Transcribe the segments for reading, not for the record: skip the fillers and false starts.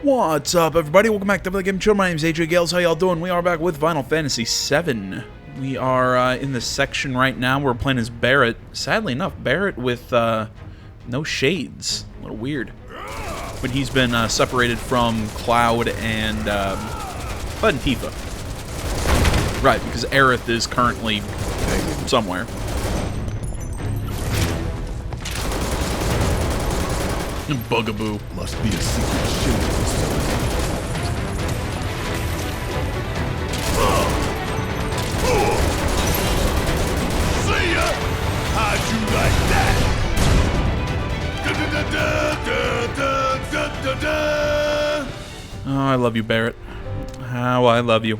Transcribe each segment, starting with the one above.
What's up, everybody? Welcome back to the Game Show. My name's AJ Gales. How y'all doing? We are back with Final Fantasy VII. We are in this section right now. We're playing as Barret. Sadly enough, Barret with no shades. A little weird. But he's been separated from Cloud and Bud and Tifa. Right, because Aerith is currently somewhere. Bugaboo. Must be a secret shield facility. See ya! How'd you like that? Oh, I love you, Barret. How I love you.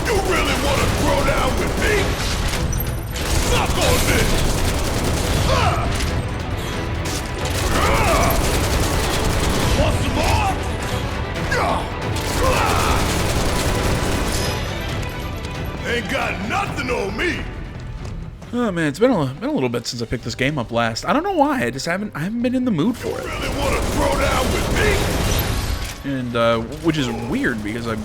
You really want to throw down with me? Suck on this! Want some more? Ain't got nothing on me. Oh man, it's been a little bit since I picked this game up last. I don't know why. I haven't been in the mood for it. Really want to throw down with me? And which is weird because I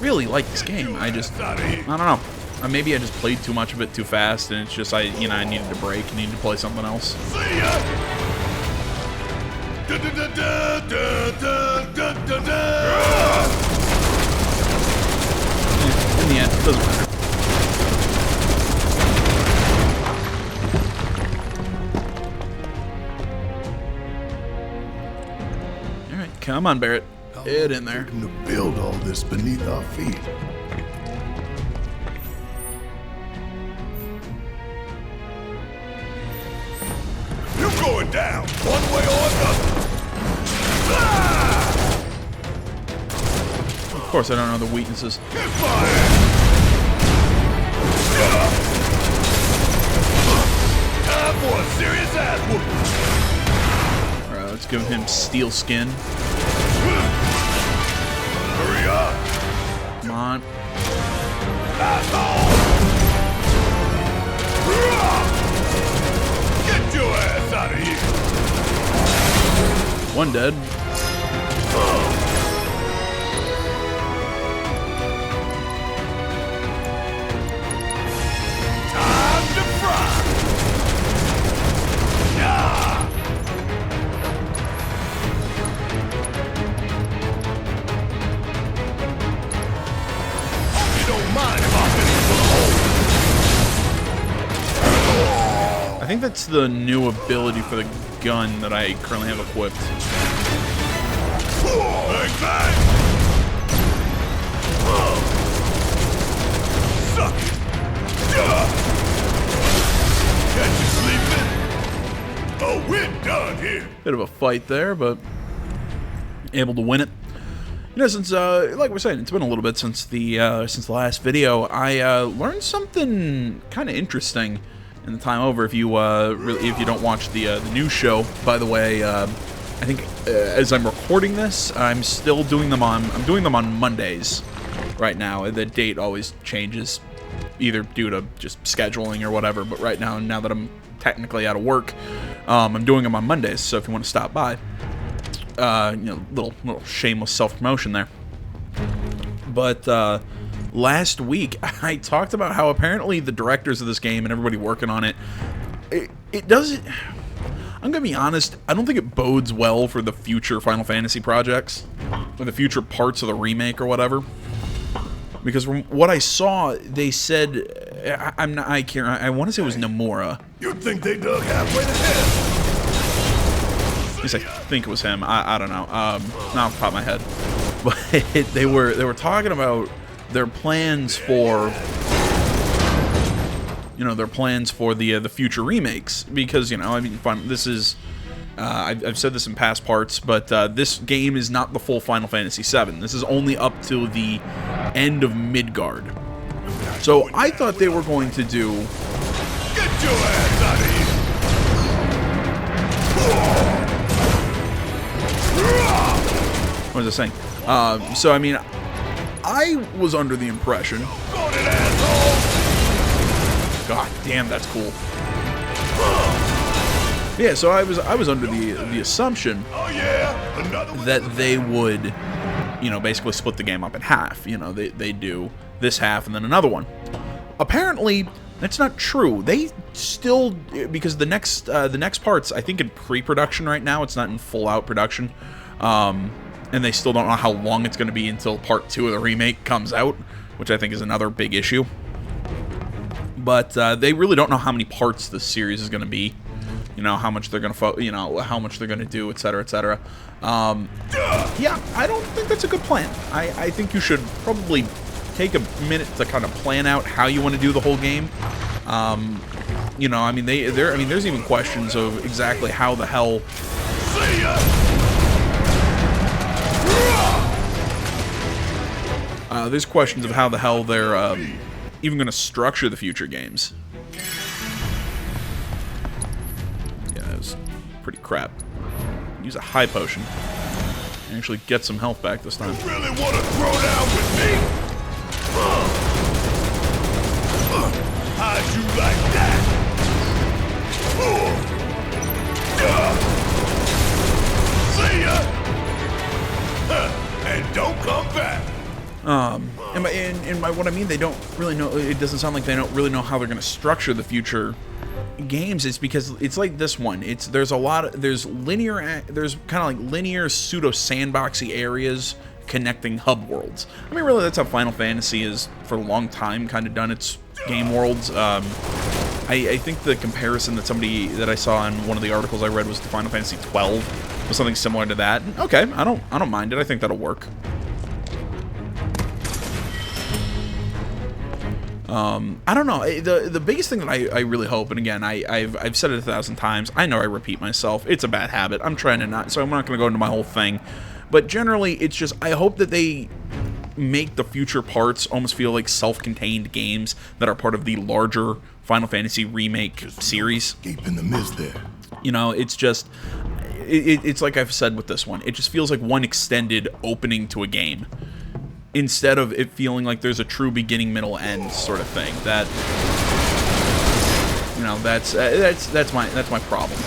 really like this game. I don't know. Maybe I just played too much of it too fast, and it's just I needed a break. I needed to play something else. See ya. In the end, it doesn't matter. All right, come on, Barret. Get in there. To build all this beneath our feet. You going down one way or another. Of course, I don't know the weaknesses. Get fired. Time for a serious ass whooping. All right, let's give him steel skin. Hurry up. Come on. Asshole. Get your ass out of here. One dead. Time to fry. Yeah. Hope you don't mind if I finish for the hole. I think that's the new ability for the gun that I currently have equipped. Bang, bang. Suck it. Catch you sleeping. Oh, we're done here. Bit of a fight there, but able to win it. You know, since like we're saying, it's been a little bit since the last video. I learned something kind of interesting in the time over. If you don't watch the news show, by the way, I think as I'm recording this, I'm doing them on Mondays right now. The date always changes, either due to just scheduling or whatever. But right now that I'm technically out of work, I'm doing them on Mondays. So if you want to stop by, little shameless self-promotion there. But last week I talked about how apparently the directors of this game and everybody working on it doesn't. I'm gonna be honest, I don't think it bodes well for the future Final Fantasy projects, or the future parts of the remake or whatever. Because from what I saw, they said, I want to say it was Nomura. You'd think they dug halfway to hell. At least I think it was him. I don't know. Not off the top of my head. But they were talking about their plans for the future remakes, because this is I've said this in past parts, but this game is not the full Final Fantasy VII. This is only up to the end of Midgard. So I thought they were going to do. Get your ass out of here. What was I saying? So I mean, I was under the impression. God damn, that's cool. Yeah, so I was under the assumption Oh yeah, another one. that they would, basically split the game up in half. They do this half and then another one. Apparently, that's not true. They still, because the next part's, I think, in pre-production right now. It's not in full-out production, and they still don't know how long it's going to be until part 2 of the remake comes out, which I think is another big issue. But they really don't know how many parts this series is going to be. How much they're going to, how much they're going to do, etc., etc. Yeah, I don't think that's a good plan. I think you should probably take a minute to kind of plan out how you want to do the whole game. There's even questions of exactly how the hell. See ya. There's questions of how the hell they're even going to structure the future games. Yeah, it was pretty crap. Use a high potion. Actually get some health back this time. Really want to throw down with me? How'd you like that? See ya. And don't come back. And by what I mean, they don't really know. It doesn't sound like they don't really know how they're going to structure the future games. It's because it's like this one. There's kind of like linear pseudo sandboxy areas connecting hub worlds. I mean, really, that's how Final Fantasy is for a long time kind of done its game worlds. I think the comparison that I saw in one of the articles I read was to Final Fantasy 12, was something similar to that. Okay, I don't mind it. I think that'll work. I don't know. The biggest thing that I really hope, and again, I've said it 1,000 times. I know I repeat myself. It's a bad habit. I'm trying to not, so I'm not going to go into my whole thing. But generally, it's just, I hope that they make the future parts almost feel like self-contained games that are part of the larger Final Fantasy remake series. Deep in the mist there. It's just, it's like I've said with this one. It just feels like one extended opening to a game, instead of it feeling like there's a true beginning, middle, end sort of thing. That's my problem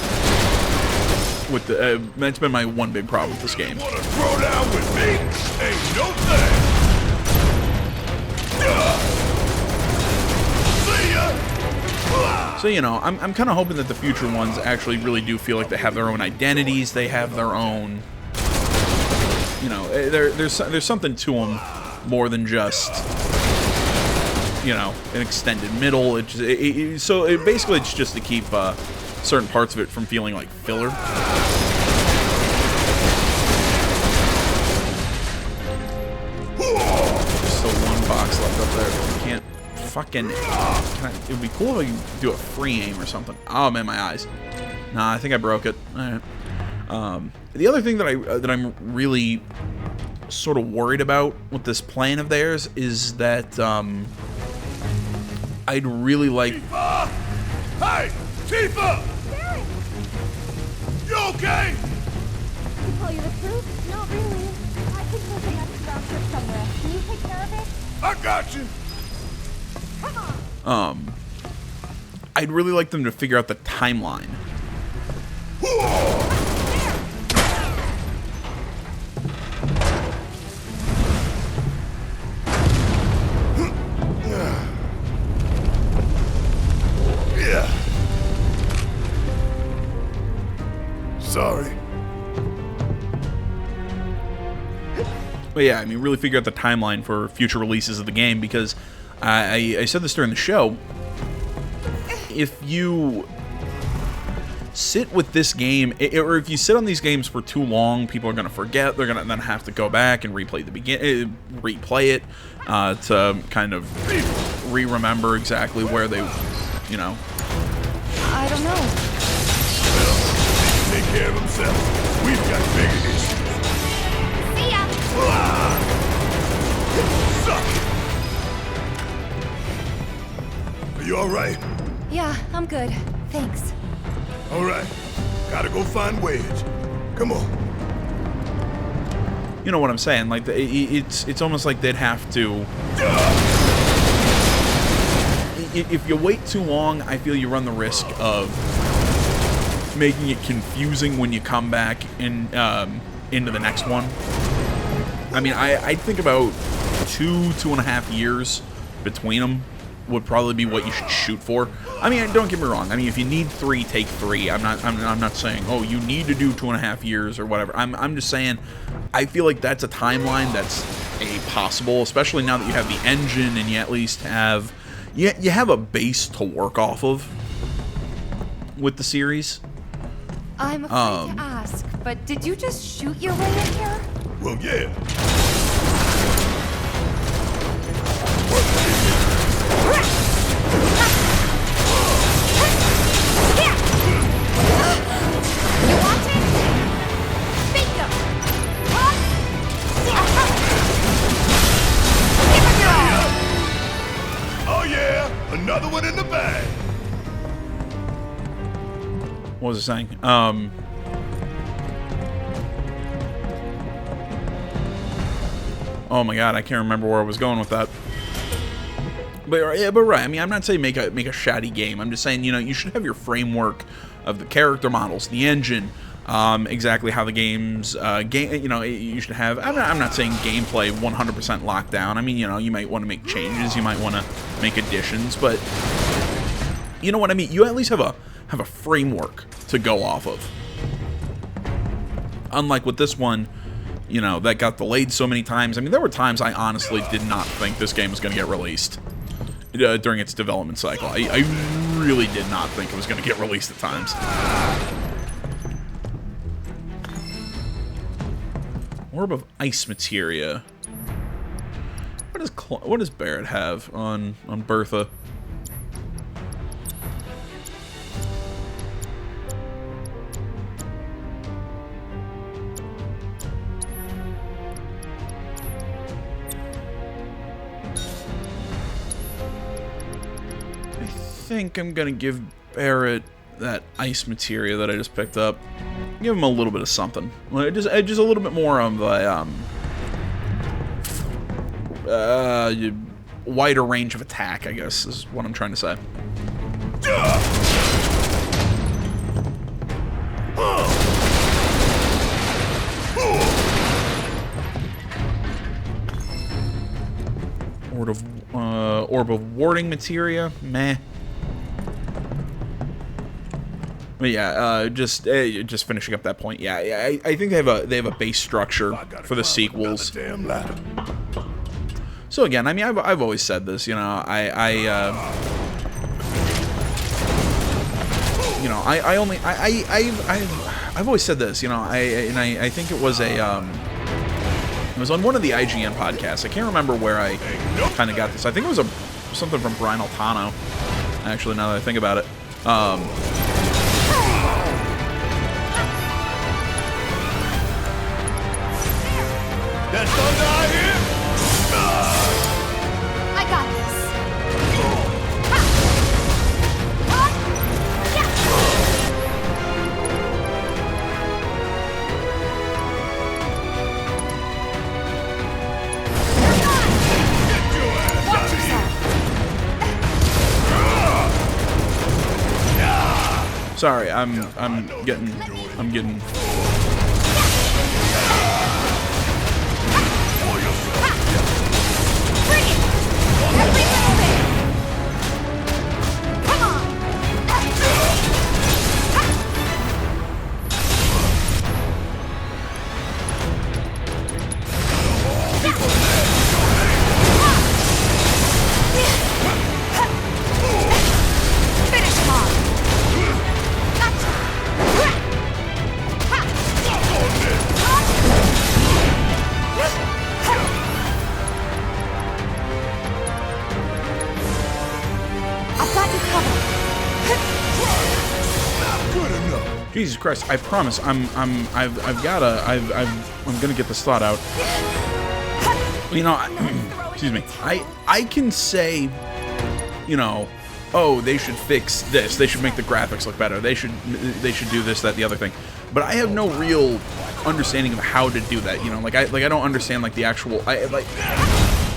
with the. That's been my one big problem with this game. Want to throw down with me? Ain't no thing. See ya. So I'm kind of hoping that the future ones actually really do feel like they have their own identities. They have their own. There's something to them more than just an extended middle. So basically it's just to keep certain parts of it from feeling like filler. There's still one box left up there. I can't fucking. It would be cool if I could do a free aim or something. Oh man, my eyes. Nah, I think I broke it. All right. The other thing that I'm really sort of worried about with this plan of theirs is that I'd really like. Tifa! Hey, Tifa! Barret! You okay? To tell you the truth, not really. I think there's a next round trip somewhere. Can you take care of it? I got you. Come on. I'd really like them to figure out the timeline. Yeah. Sorry. But yeah, I mean, really figure out the timeline for future releases of the game, because I said this during the show. If you sit with this game, or if you sit on these games for too long, people are going to forget. They're going to then have to go back and replay replay it to kind of remember exactly where they, I don't know. Take care of himself. We've got bigger issues. See ya! Suck. Are you all right? Yeah, I'm good. Thanks. All right. Gotta go find Wedge. Come on. You know what I'm saying? Like, it's almost like they'd have to. If you wait too long, I feel you run the risk of, making it confusing when you come back in into the next one. I mean, I think about 2.5 years between them would probably be what you should shoot for. I mean, don't get me wrong. I mean, if you need 3, take 3. I'm not saying, oh, you need to do 2.5 years or whatever. I'm just saying, I feel like that's a timeline that's possible, especially now that you have the engine and you at least have you have a base to work off of with the series. I'm afraid to ask, but did you just shoot your way in here? Well, yeah. You want it? Bingo! Give it your all! Oh, yeah. Another one in the bag. What was it saying? Oh my god, I can't remember where I was going with that. But yeah, but right. I mean, I'm not saying make a shoddy game. I'm just saying, you know, you should have your framework of the character models, the engine, exactly how the game's game. You know, you should have. I'm not saying gameplay 100% locked down. I mean, you know, you might want to make changes, you might want to make additions, but you know what I mean. You at least have a framework to go off of. Unlike with this one, you know, that got delayed so many times. I mean, there were times I honestly did not think this game was going to get released during its development cycle. I really did not think it was going to get released at times. Orb of Ice Materia. What does Barret have on Bertha? I think I'm gonna give Barret that ice materia that I just picked up. Give him a little bit of something. Just a little bit more of a wider range of attack, I guess, is what I'm trying to say. Orb of warding materia, meh. But yeah, just finishing up that point. Yeah, I think they have a base structure for the sequels. So again, I mean, I've always said this, you know, I've always said this, you know, I think it was it was on one of the IGN podcasts. I can't remember where I kind of got this. I think it was something from Brian Altano, actually, now that I think about it. That thunder out here? I got this. Watch yourself. Sorry, I'm getting. Bring it! Every little bit! Come on! Finish him off! Gotcha! I've got you covered. Not good enough. Jesus Christ! I promise, I'm gonna get this thought out. You know, excuse me. I can say, you know, oh, they should fix this. They should make the graphics look better. They should do this, that, the other thing. But I have no real understanding of how to do that. You know, I don't understand like the actual. I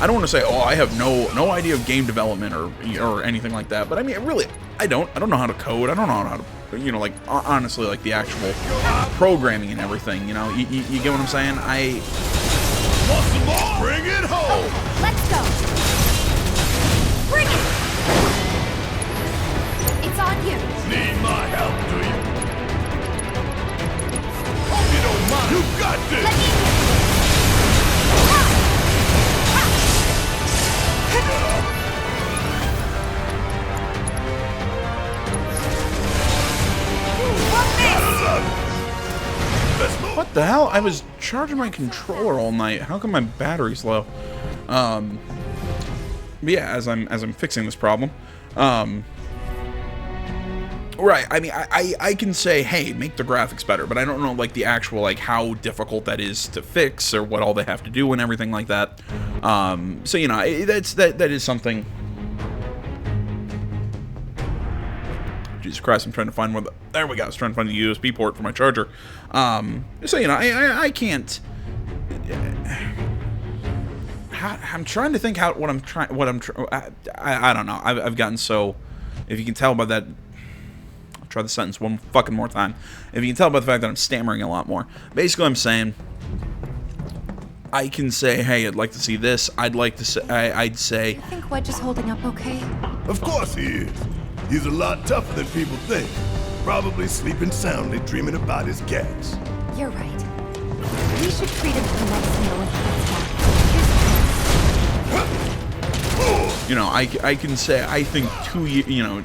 don't want to say, oh, I have no idea of game development or anything like that. But I mean, really, I don't know how to code. I don't know how to, you know, like, honestly, like, the actual programming and everything, you know? You get what I'm saying? Want some more? Bring it home! Let's go. Bring it. It's on you. Need my help, do you? Hope you don't mind. You got this! Let me in here. What the hell? I was charging my controller all night. How come my battery's low? But yeah, as I'm fixing this problem, right. I mean, I can say, hey, make the graphics better, but I don't know, like, the actual, like, how difficult that is to fix or what all they have to do and everything like that. So, you know, that is something. Jesus Christ, I'm trying to find there we go. I was trying to find the USB port for my charger. So, you know, I can't. I'm trying to think I don't know. I've gotten so. If you can tell by that. I'll try the sentence one fucking more time. If you can tell by the fact that I'm stammering a lot more. Basically, I'm saying. I can say, hey, I'd like to see this. I'd like to say. I'd say. You think Wedge is holding up okay? Of course he is. He's a lot tougher than people think. Probably sleeping soundly, dreaming about his cats. You're right. We should treat him to the next meal when he gets back. You know, I can say I think 2 years. You know,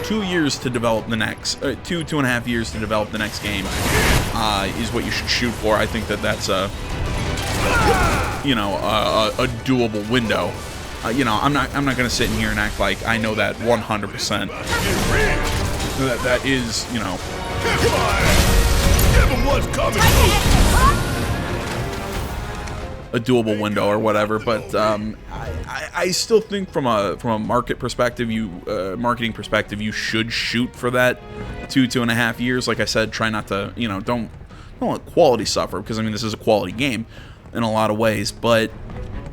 2 years to develop the next. 2.5 years to develop the next game is what you should shoot for. I think that's a doable window. You know, I'm not gonna sit in here and act like I know that 100%. That is, you know. Give him what's coming. A doable window or whatever, but I still think from a marketing perspective, you should shoot for that 2.5 years. Like I said, try not to, you know, don't let quality suffer, because I mean this is a quality game in a lot of ways, but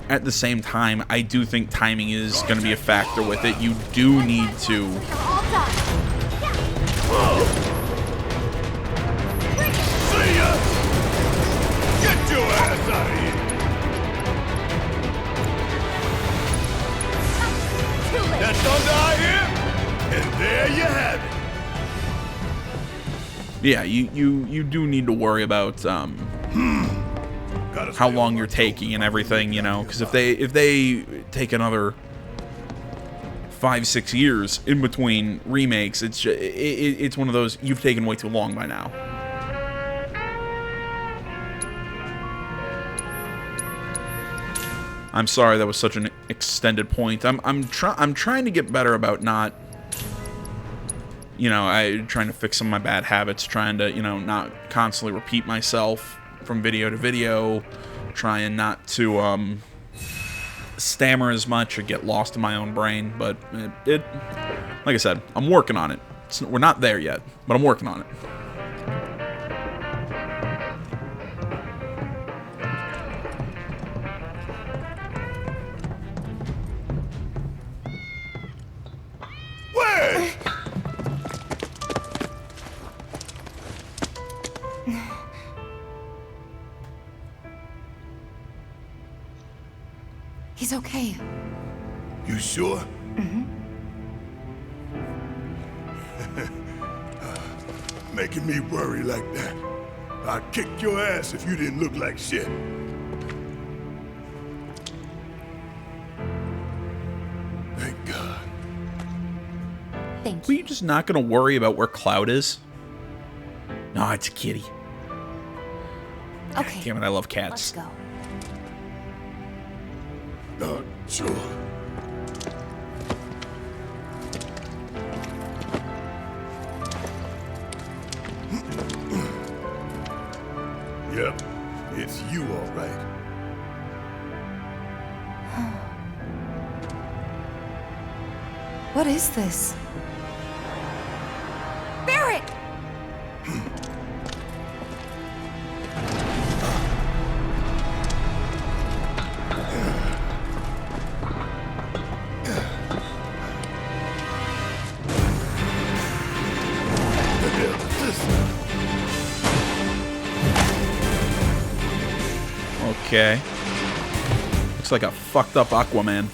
at the same time, I do think timing is going to be a factor with it. You do need to. All done. See ya! Get your ass out of here! Too late. That's thunder I hear, and there you have it. Yeah, you do need to worry about how long you're taking and everything, you know, because if they take another 5-6 years in between remakes, it's one of those, you've taken way too long by now. I'm sorry that was such an extended point. I'm trying to get better about not, you know, trying to fix some of my bad habits, trying to, you know, not constantly repeat myself from video to video, trying not to stammer as much or get lost in my own brain, but it like I said, I'm working on it. We're not there yet, but I'm working on it. He's okay. You sure? Mm-hmm. Making me worry like that. I'd kick your ass if you didn't look like shit. Thank God. Thank Were you. you just not gonna worry about where Cloud is? No, it's a kitty. Okay. Damn it, I love Let's cats. go. Sure. Yep, it's you all right. What is this? Barret! Okay. Looks like a fucked up Aquaman.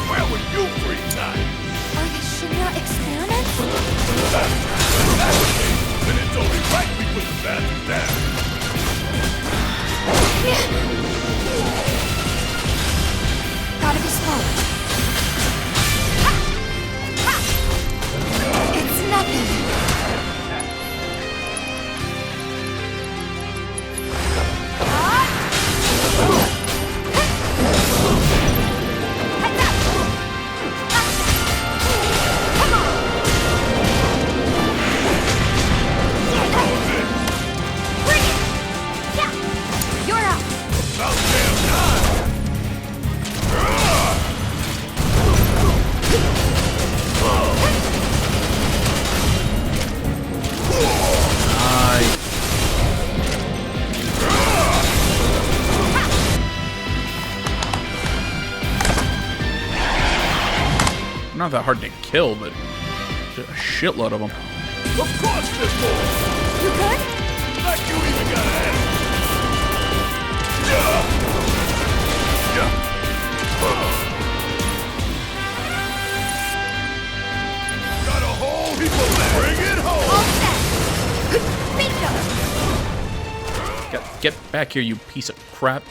Where were you free time? Are the Shinra experiments? Then it's only right we put the bastard down. Gotta be slow. It's nothing. You're up. About damn time. Not that hard to kill, but a shitload of them. Of course there's more. You good? Like you even got an ass. Got a whole heap of lead. Bring it home. All set. Bingo. Get back here, you piece of crap.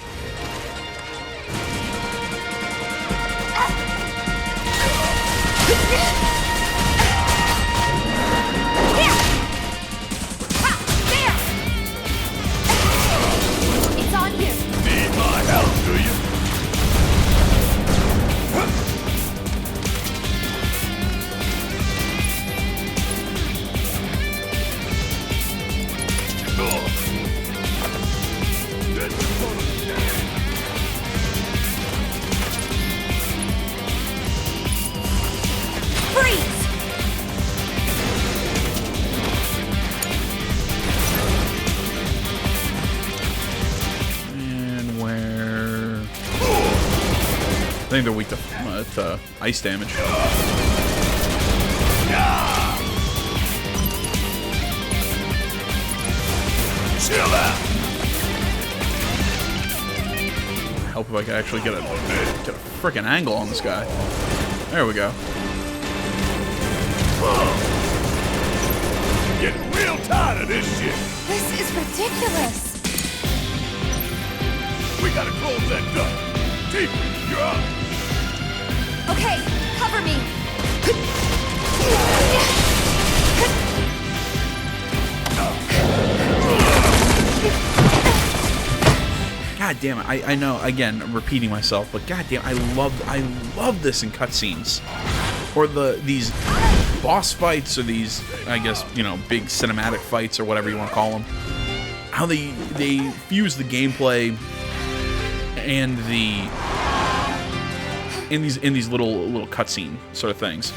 It's on you. Need my help, do you? Freeze! And where? I think they're weak to ice damage. Chill out. Help if I could actually get a freaking angle on this guy. There we go. Getting real tired of this shit. This is ridiculous. We gotta close that duct. Tifa, you're up. Okay, cover me. God damn it! I know. Again, I'm repeating myself, but god damn, I love this in cutscenes, or these boss fights, or these, I guess, you know, big cinematic fights, or whatever you want to call them. How they fuse the gameplay and in these little cutscene sort of things.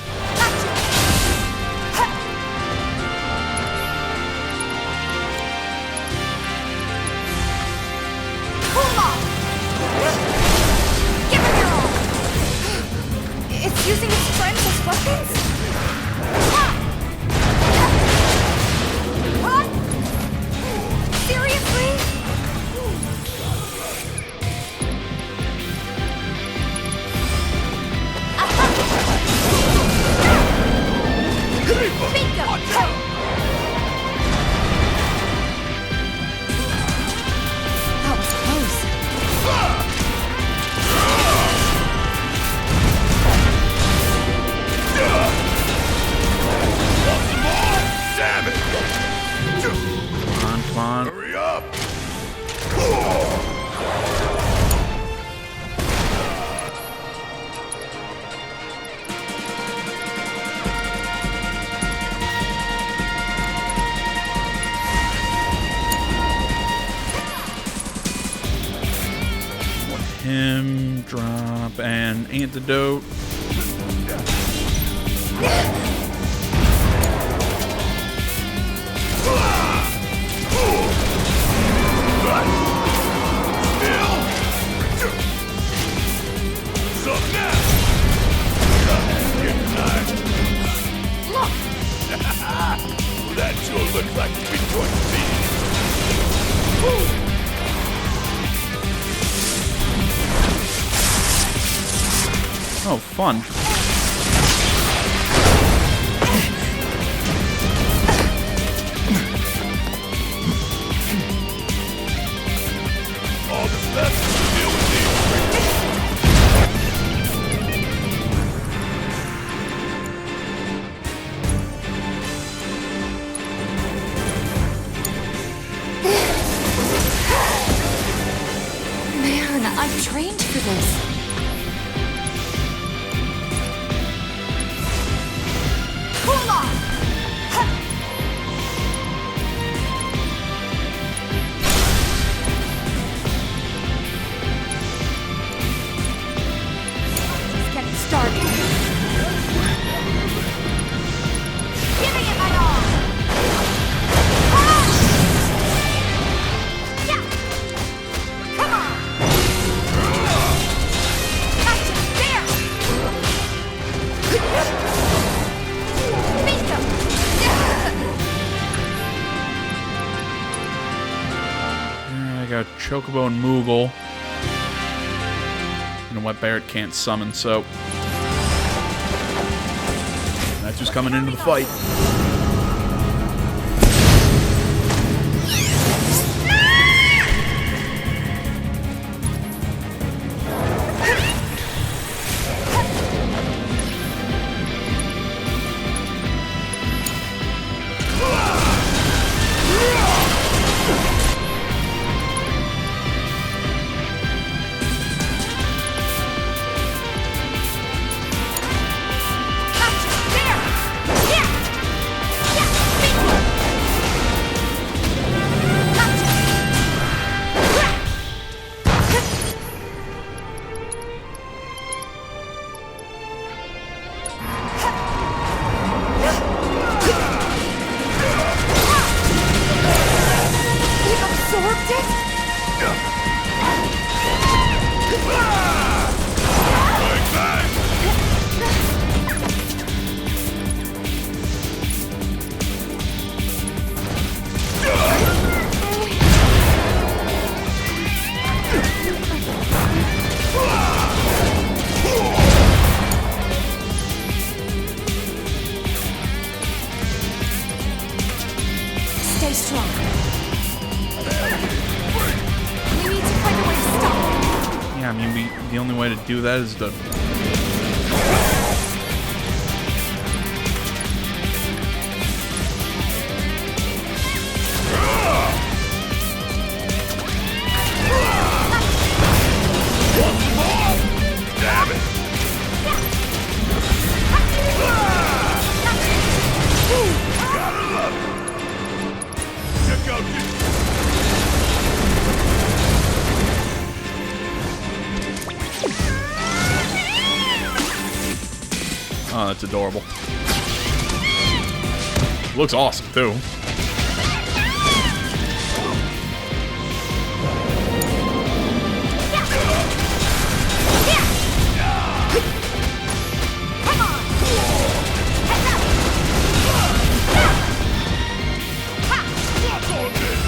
Give it your all. It's using its friends as weapons? What? Seriously? Bingo! That was close. Damn it! Come on. Hurry up! Him drop an antidote. Get Looks like we joined the team. Oh, fun. All that's left is to deal with these. Man, I'm trained for this. Hold on! Just getting started. Giving it my all! Ah! Yeah! Come on! Catch him there! Beat him! I got Chocobo and Moogle. And Wet Barrett can't summon, so that's who's coming into the fight. Catch him there! Yeah! Yeah! Beat him! Catch him! He absorbed it? Bang, bang! Stay strong. We need to find a way to stop it. Yeah, I mean, the only way to do that is to... Damn it! Gotta love it! Check out this! Oh, that's adorable. Looks awesome, too. Come on! Heads up! Fuck on this!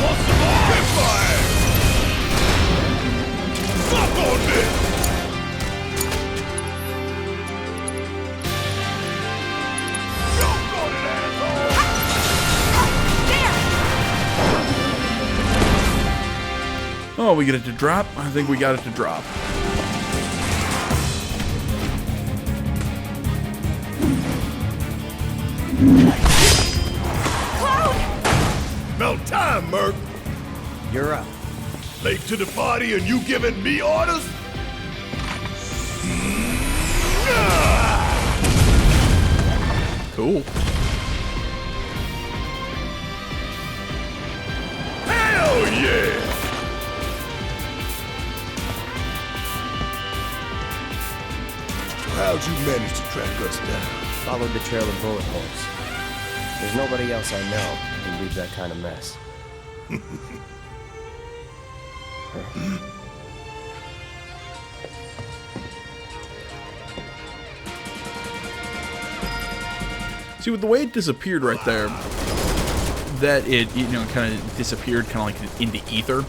Want some more? Fire! Fuck on this! Don't go to that asshole! There! Oh, we get it to drop? I think we got it to drop. Cloud! About time, Merc! You're up. Late to the party and you giving me orders? Cool. Hell yeah! So how'd you manage to track us down? Followed the trail of bullet holes. There's nobody else I know who can leave that kind of mess. See, with the way it disappeared right there, that it, you know, kind of disappeared kind of like into ether.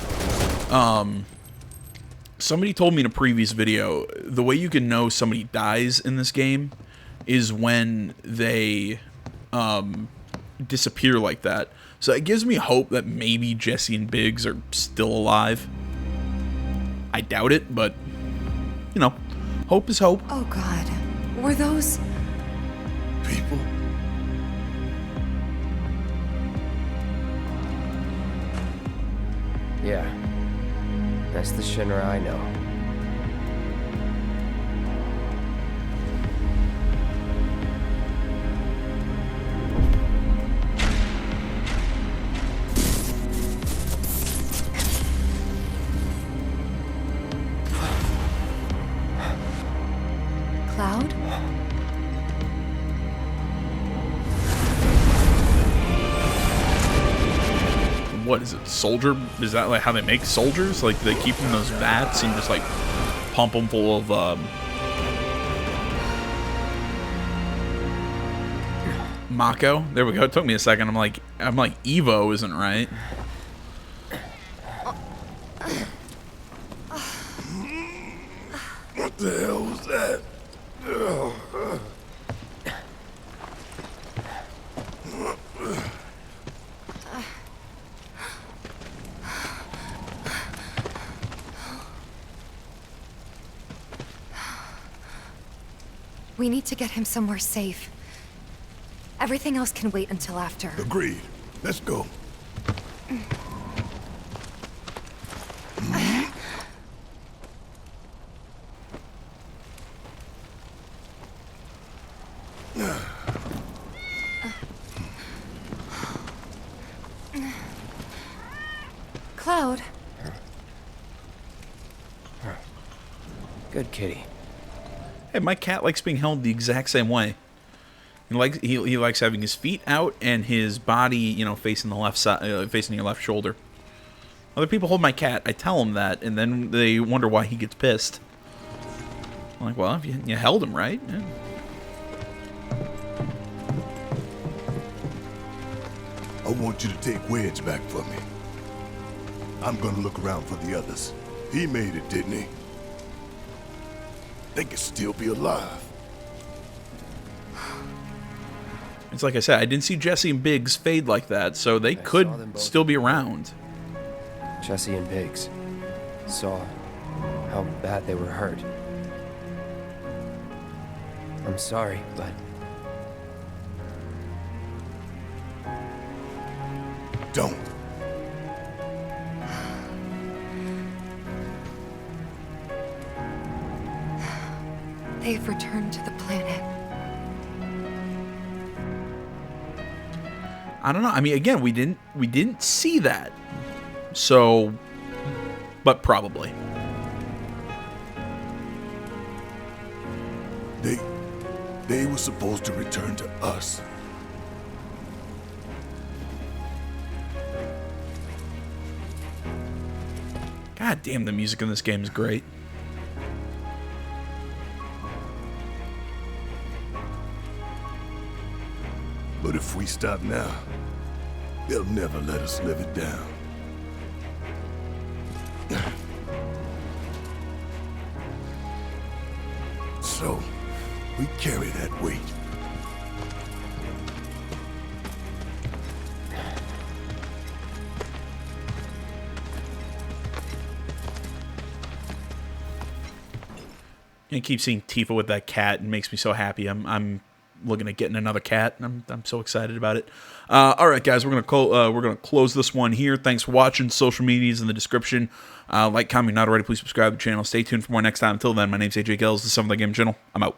Somebody told me in a previous video, the way you can know somebody dies in this game is when they disappear like that. So it gives me hope that maybe Jesse and Biggs are still alive. I doubt it, but, you know, hope is hope. Oh God, were those... People? Yeah. That's the Shinra I know. Cloud? What is it, soldier? Is that like how they make soldiers? Like they keep them in those vats and just like pump them full of Mako? There we go. It took me a second. I'm like Evo isn't right. What the hell was that? We need to get him somewhere safe. Everything else can wait until after. Agreed. Let's go. Cloud. Good kitty. Hey, my cat likes being held the exact same way. He likes having his feet out and his body, you know, facing the left side, facing your left shoulder. Other people hold my cat. I tell them that, and then they wonder why he gets pissed. I'm like, well, if you held him right. Yeah. I want you to take Wedge back from me. I'm gonna look around for the others. He made it, didn't he? They could still be alive. It's like I said, I didn't see Jesse and Biggs fade like that, so they saw them could both. still be around. Jesse and Biggs saw how bad they were hurt. I'm sorry, but Don't. They've returned to the planet. I don't know. I mean, again, we didn't see that. So, but probably. They were supposed to return to us. God damn, the music in this game is great. But if we stop now, they'll never let us live it down. So, we carry that weight. I keep seeing Tifa with that cat and makes me so happy. I'm looking at getting another cat, and I'm so excited about it. All right, guys, we're gonna close this one here. Thanks for watching. Social media's in the description. Like, comment, not already. Please subscribe to the channel. Stay tuned for more next time. Until then, my name's AJ Gills. This is Something Game Channel. I'm out.